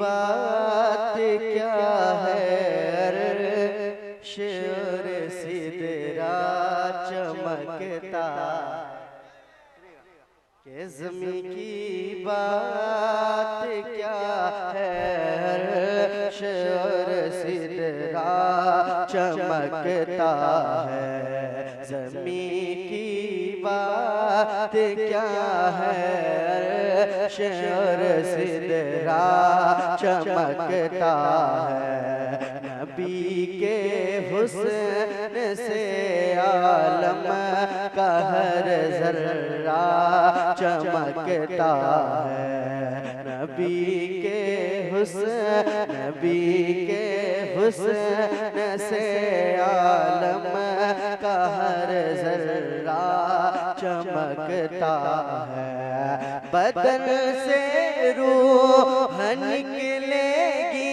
बात क्या है, शेर सिदरा चमकता के ज़मीं की बात क्या है, शेर सिदरा चमकता है। ज़मीं की बात क्या है, शेर सिदरा चमकता है। नबी के हुस्न से आलम का हर ज़र्रा चमकता है। नबी के हुस्न से आलम का हर ज़र्रा चमकता है। बदन से रूह निकलेगी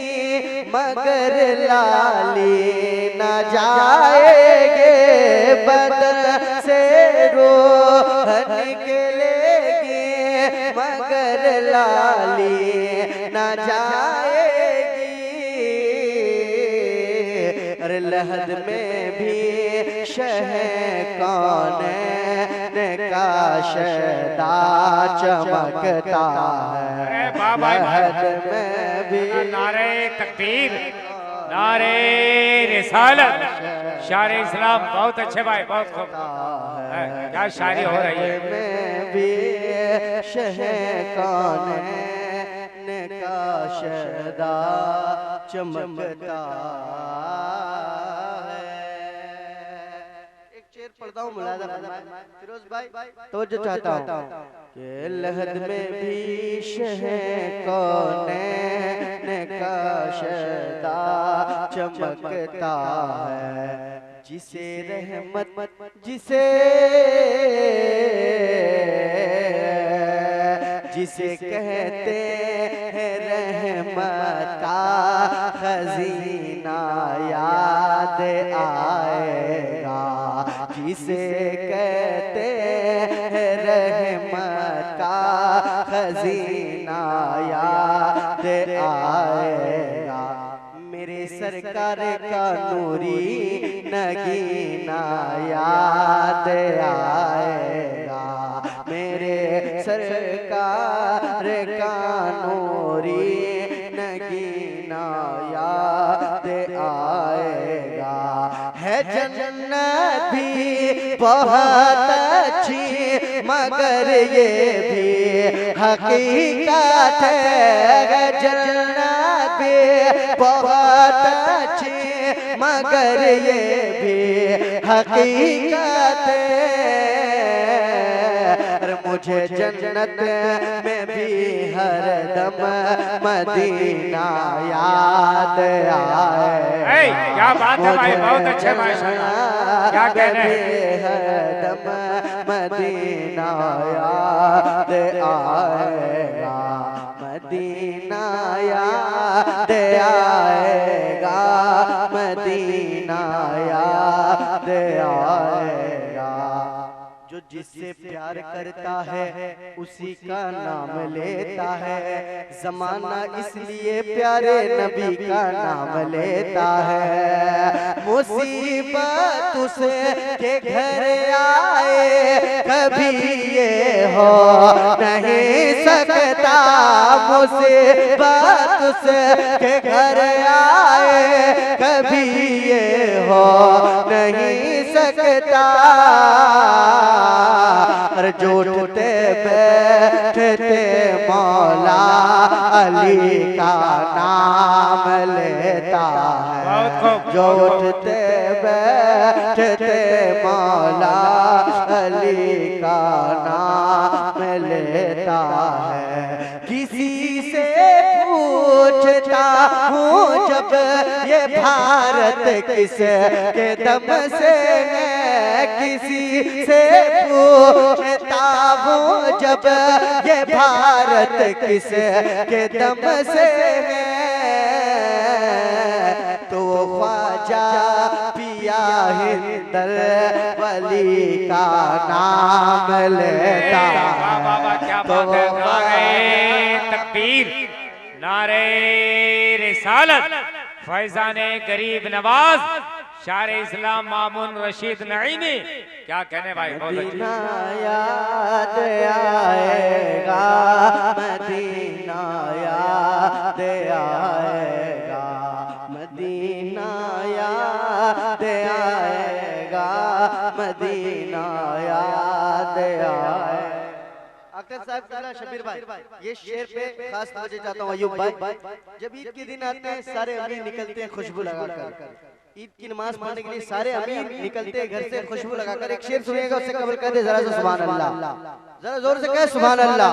मगर लाली न जाएगे। बदन से रूह निकलेगी मगर लाली न जाएगी। अरे लहद में भी शह कौन का शदा चमकता है। लहद में भी नारे तकबीर, नारे रिसालत, शायर इस्लाम। बहुत अच्छे भाई, बहुत खूब, क्या शायरी हो रही है। में भी शह कौन का शदा चमकता है। एक शेर पढ़ता हूँ, मुलाजा फिरोज भाई तवज्जो चाहता हूँ कि लहद में भी शह कौन का शदा चमकता है। जिसे रहमत जिसे कहते हैं रहमत का खजीना याद आएगा। जिसे कहते हैं रहमत का खजीना याद आएगा। मेरे सरकार का नूरी नगीना याद आएगा। मेरे सरकार का नूरी नगीना याद आएगा। है जन्नत भी बहुत अच्छी मगर ये भी हकीकत है। जन्नत भी बहुत अच्छी मगर ये भी हकीकत है। मुझे जन्नत में भी हर दम मदीना याद आए। क्या बात है भाई, बहुत अच्छे भाई, क्या कह रहे हैं। हर दम मदीना याद आएगा। मदीना याद आएगा। मदीना याद आएगा। जो जिससे प्यार करता है उसी का नाम लेता है। जमाना इसलिए प्यारे नबी का नाम लेता है। मुसीबत उसे के घर आए कभी ये हो नहीं सकता। मुसीबत उसे के घर आए कभी ये हो नहीं सकता। जो उठते बैठते मौला अली का नाम लेता है। जो उठते बैठते मौला अली का नाम लेता है। किसी से पूछता हूँ जब ये भारत किस के दम से है। किसी से पूछता हूँ जब ये भारत किस के दम से है। तो ख्वाजा पिया हिंदल वली का नाम लेता है। क्या बात है, नारे तकबीर, नारे रिसालत फैजाने गरीब नवाज शार इस्लाम मामून रशीद नईमी। क्या कहने भाई, बहुत मदीना याद आएगा, मदीना याद आएगा, मदीना याद आएगा, मदीना याद आएगा। अख्तर साहब किबला शबीर भाई, ये शेर पे खास तवज्जो चाहता हूँ अयूब भाई। जब ईद के दिन आते हैं सारे अमीर निकलते हैं खुशबू लगाकर, ईद की नमाज पढ़ने के लिए सारे अमीर निकलते हैं घर से खुशबू लगाकर। एक शेर सुनिएगा, उससे कबल कर दे जरा से सुभान अल्लाह, जरा जोर से कहे सुभान अल्लाह।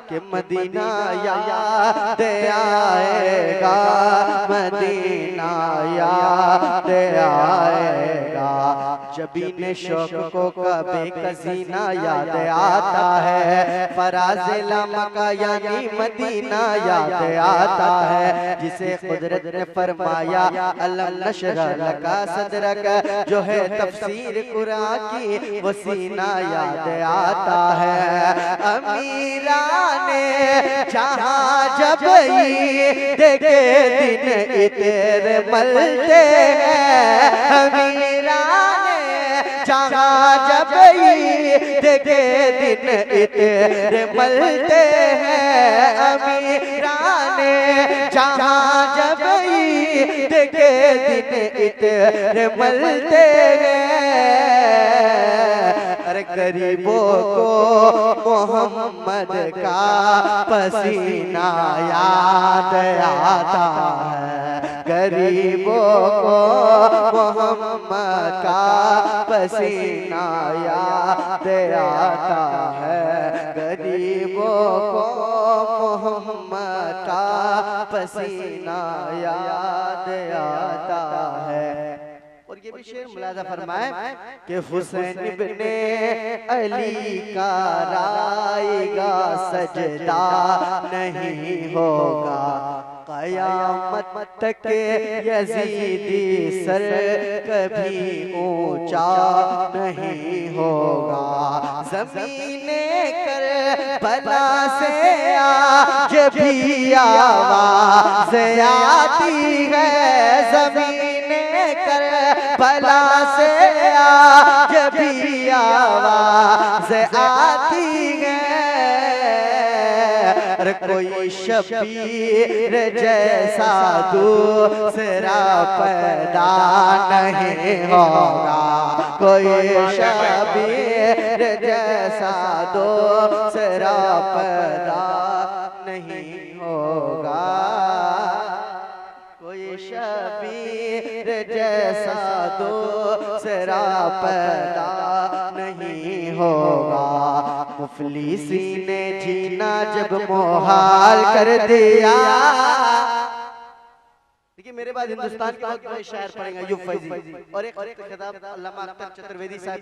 कि मदीना याद आएगा, मदीना याद आएगा, जबीन शौक को कभी कसीना याद आता है, फराज़ मक्का यानी मदीना याद आता है, जिसे कुदरत ने फरमाया अलम नशरह लका सदरक, जो है तफसीर कुरान की वो सीना याद आता है। अमीराने जहाँ जब देखे दिन इतर मलते हैं, अमीराने जहाँ जब देखे दिन इतर मलते हैं, अमीराने जहाँ जब देखे दिन इतर मलते हैं। अरे गरीबों को मोहम्मद का पसीना याद आता है, गरीबों को मोहम्मद का पसीना याद आता है, गरीबों को मोहम्मद का पसीना याद आता है। और ये भी शेर मुलाजा फरमाए कि हुसैन इब्ने अली का रायगा सजदा नहीं होगा, कयामत तक यजीदी सर कभी ऊंचा नहीं होगा। ज़मीने कर बला से आज भी आवाज़ आती है, ज़मीने कर बला से आज भी आवाज़ आती है। अरे कोई शबीर जैसा दूसरा पैदा नहीं होगा, कोई शबीर जैसा दूसरा पैदा नहीं होगा, कोई शबीर जैसा दूसरा पैदा नहीं होगा। मुफलिसी ने जीना जब मुहाल कर दिया। देखिए मेरे बाद हिंदुस्तान के बहुत बड़े शायर पढ़ेंगे अयूब फैजी, और एक खिताब अल्लामा अख्तर चतुर्वेदी साहब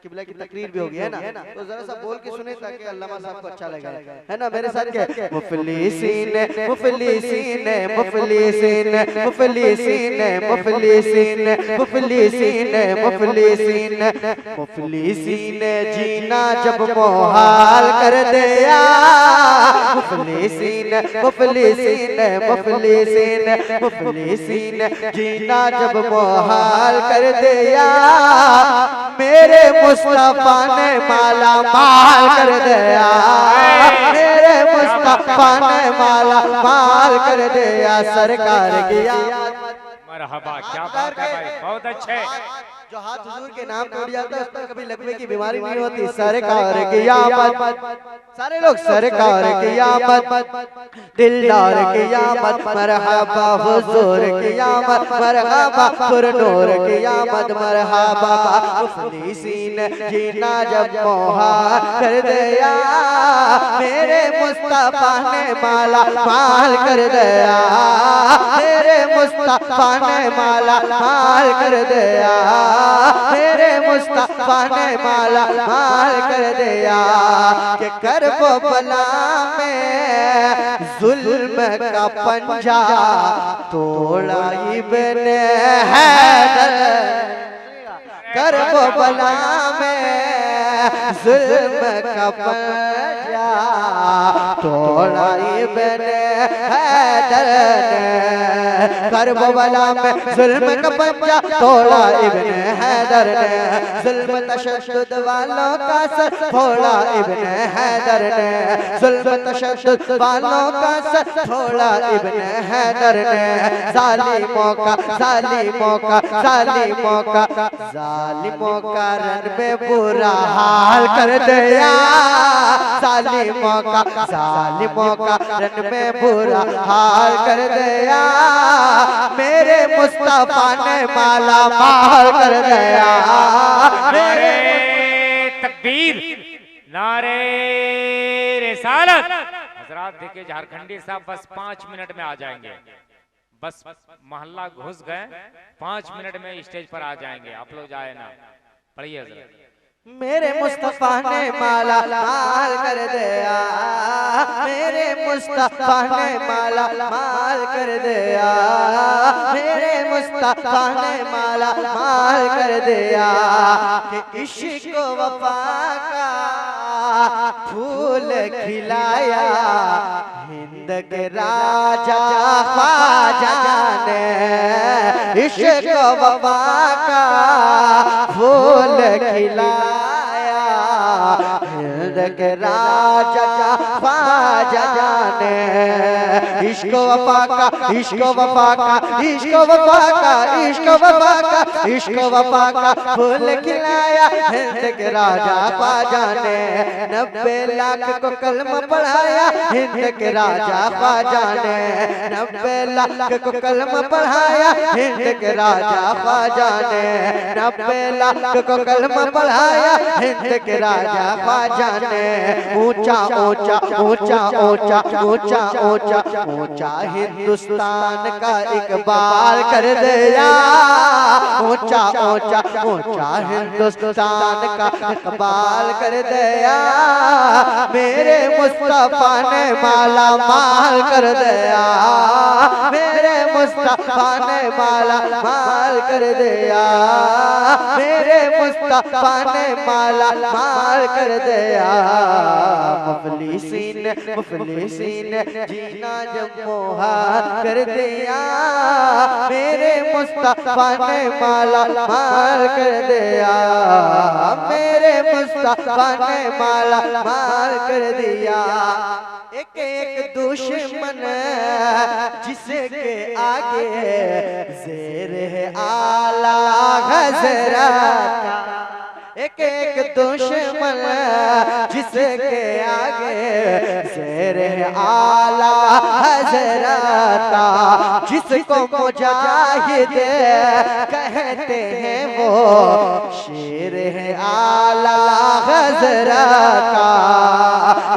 किबला की तकरीर भी होगी, है ना, तो जरा सा बोल के सुने ताकि अल्लामा साहब को अच्छा लगे, है ना। मेरे साथ क्या मुफलिसीन मुफलिसीन मुफलिसीन मुफलिसीन मुफलिसीन मुफलिसीन मुफलिसीन मुफलिसीन जीना जब मुहाल कर दिया, मुफलिसीन मुफलिसीन मुफलिसीन मुफलिसीन जीना जब मुहाल कर दिया, मेरे मुस्तफा ने माला माल कर दिया, मेरे मुस्तफा ने माला माल कर दिया, सरकार की मरहबा। क्या बात है भाई, बहुत अच्छे। जो हाथ हुजूर के नाम टूट जाता है उस पर कभी लकवे की बीमारी नहीं होती। सरकार की आमद, सारे लोग सरकार की आमद, दिलदार की आमद, मरहबा हुजूर की आमद, मरहबा पुरनूर की आमद, मरहबा। मुफलिसीन जीना जब मुहाल कर दिया, मेरे मुस्तफा ने माला माल कर दिया, मेरे मुस्तफा ने माला माल कर दिया, मेरे मुस्तफा ने माला माल कर दिया। कि करबो बला में जुल्म का पंजा तोड़ा इब्ने हैदर, करबो बला में जुल्म का पंजा तोड़ा इब्ने हैदर ने, करबला में जुल्म का पंजा तोड़ा इब्ने हैदर ने, जुल्म तशद्दुद वालों का सर फोड़ा इब्ने हैदर ने, जुल्म तशद्दुद वालों का सर फोड़ा इब्ने हैदर ने, जालिमों का जालिमों का रन में बुरा हाल कर दिया, जालिमों का रन में बुरा हाल कर दिया, मेरे मुस्तफा ने माला माल कर दिया। नारे तकबीर, नारे रिसालत। हजरात देखिए झारखंडी साहब बस 5 मिनट में आ जाएंगे, बस मोहल्ला घुस गए, 5 मिनट में स्टेज पर आ जाएंगे। आप लोग जाए ना, पढ़िए हजरत। मेरे मुस्तफा ने माला माल कर दिया, मेरे मुस्तफा ने माला माल कर दिया, मेरे मुस्तफा ने माला माल कर दिया, कि इश्क वफा का फूल खिलाया हिंद के राजा ख्वाजा ने, इश्क वफा का फूल खिलाया हिंद के राजा ख्वाजा ने, इश्क वफा का इश्क वफा का इश्क वफा का इश्क वफा का इश्क वफा का फूल खिलाया हिंद के राजा ख्वाजा ने, 90 लाख को कलमा पढ़ाया हिंद के राजा ख्वाजा ने, 90 लाख को कलमा पढ़ाया हिंद के राजा ख्वाजा ने, 90 लाख को कलमा पढ़ाया हिंद के राजा ख्वाजा ने, ऊंचा ऊंचा ऊंचा ऊंचा ऊंचा ऊंचा ऊंचा हिंदुस्तान का इकबाल कर दिया, ऊंचा ऊंचा ऊंचा हिंदुस्तान का इकबाल कर दिया, मेरे मुस्तफा ने माला माल कर दिया, मेरे मुस्तफा ने माला माल कर दिया, मेरे मुस्तफा ने माला माल कर दिया, मुफलिसीन जीना जब मुहाल कर दिया, मेरे मुस्तफा ने माला माल कर दिया, मेरे मुस्तफा ने माला माल कर दिया, एक एक दुश्मन जिसके आगे ज़ेर है आला हज़रत, एक एक दुश्मन जिसके आगे ज़ेर है आला हज़रत, जिसको मुजाहिद कहते हैं वो शेर है आला हज़रत,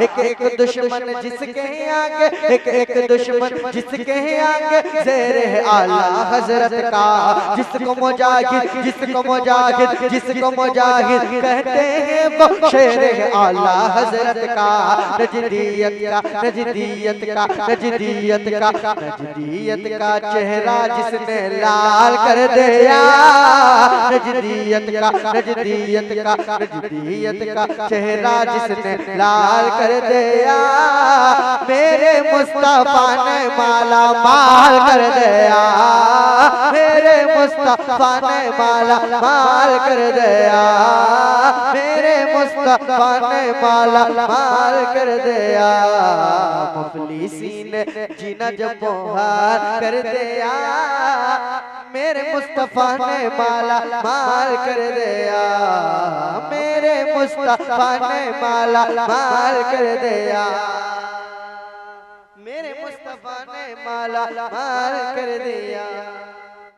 एक एक दुश्मन जिसके आगे एक एक दुश्मन जिसके आगे ज़ेर है आला हज़रत का, जिसको मुजाहिद जिसको मुजाहिद कहते हैं वो शेर है आला हज़रत का, नजदियत का चेहरा जिसने लाल कर दिया, नजदियत का चेहरा जिसने लाल कर दिया, मेरे मुस्तफा ने माला माल कर दिया, मेरे मुस्तफा ने माला माल कर दिया, मेरे मुस्तफा ने माला माल कर दिया, मुफलिसीन जीना जब मुहाल कर दिया, मेरे मुस्तफा ने माला माल कर दिया, मेरे मुस्तफा ने माला माल कर दिया, मेरे मुस्तफा ने माला माल कर दिया।